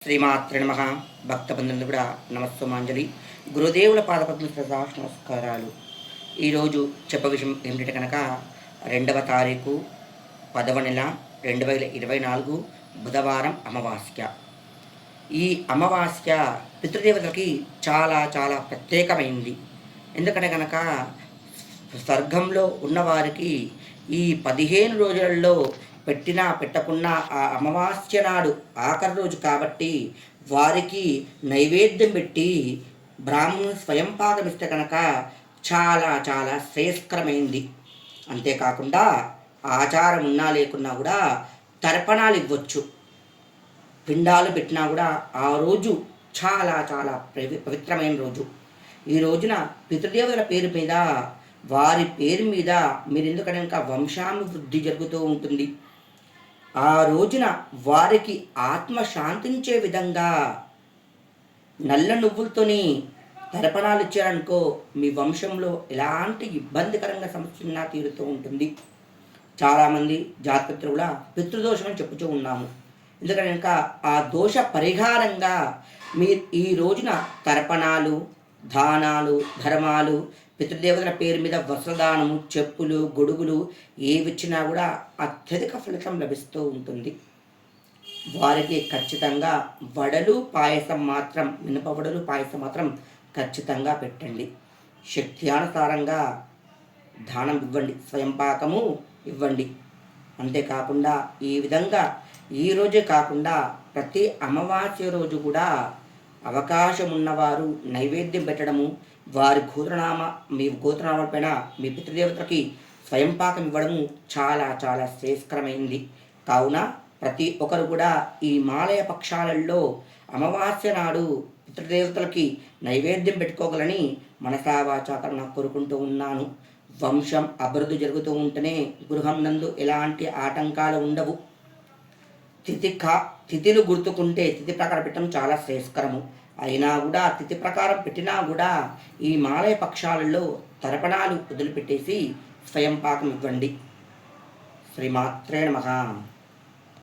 శ్రీమాత్రే నమః. భక్తబంధువులు కూడా నమస్సుమాంజలి. గురుదేవుల పాదపద్మ నమస్కారాలు. ఈరోజు చెప్పే విషయం ఏమిటంటే కనుక 2వ తారీఖు 10వ నెల 2024 బుధవారం అమావాస్య. ఈ అమావాస్య పితృదేవతలకి చాలా చాలా ప్రత్యేకమైంది. ఎందుకంటే కనుక స్వర్గంలో ఉన్నవారికి ఈ 15 రోజులలో పెట్టినా పెట్టకున్నా ఆ అమావాస్య నాడు ఆఖరి రోజు కాబట్టి వారికి నైవేద్యం పెట్టి బ్రాహ్మణులు స్వయం పాకం ఇస్తే కనుక చాలా చాలా శ్రేయస్కరమైంది. అంతేకాకుండా ఆచారం ఉన్నా లేకున్నా కూడా తర్పణాలు ఇవ్వచ్చు. పిండాలు పెట్టినా కూడా ఆ రోజు చాలా చాలా పవిత్రమైన రోజు. ఈ రోజున పితృదేవతల పేరు మీద వారి పేరు మీద మీరు ఎందుకంటే ఇంకా వంశాభివృద్ధి జరుగుతూ ఉంటుంది. ఆ రోజున వారికి ఆత్మ శాంతించే విధంగా నల్ల నువ్వులతోని తర్పణాలు ఇచ్చారనుకో మీ వంశంలో ఎలాంటి ఇబ్బందికరంగా సమస్య తీరుతూ ఉంటుంది. చాలామంది జాతకులు కూడా పితృదోషం అని చెప్పుతూ ఉన్నాము. ఎందుకంటే ఇంకా ఆ దోష పరిహారంగా మీరు ఈ రోజున తర్పణాలు, దానాలు, ధర్మాలు, పితృదేవతల పేరు మీద వస్త్రదానము, చెప్పులు, గొడుగులు ఏవిచ్చినా కూడా అత్యధిక ఫలితం లభిస్తూ ఉంటుంది. వారికి ఖచ్చితంగా వడలు పాయసం మాత్రం, మినపవడలు పాయసం మాత్రం ఖచ్చితంగా పెట్టండి. శక్త్యానుసారంగా దానం ఇవ్వండి, స్వయం పాకము ఇవ్వండి. అంతేకాకుండా ఈ విధంగా ఈరోజే కాకుండా ప్రతి అమావాస్య రోజు కూడా అవకాశం ఉన్నవారు నైవేద్యం పెట్టడము, వారి మీ గోత్రనామాల పైన మీ పితృదేవతలకి స్వయం పాకం ఇవ్వడము చాలా చాలా శ్రేయస్కరమైంది. కావున ప్రతి ఒక్కరు కూడా ఈ మాలయ పక్షాలలో అమావాస్య నాడు పితృదేవతలకి నైవేద్యం పెట్టుకోగలని మనసావాచాకరణ కోరుకుంటూ ఉన్నాను. వంశం అభివృద్ధి జరుగుతూ ఉంటేనే గృహం నందు ఎలాంటి ఆటంకాలు ఉండవు. తిథిలు గుర్తుకుంటే తిథి ప్రకారం పెట్టడం చాలా శ్రేయస్కరము. అయినా కూడా తిథి ప్రకారం పెట్టినా కూడా ఈ మాలయ పక్షాలలో తర్పణాలు వదిలిపెట్టేసి స్వయం పాకం ఇవ్వండి. శ్రీమాత్రే నమః.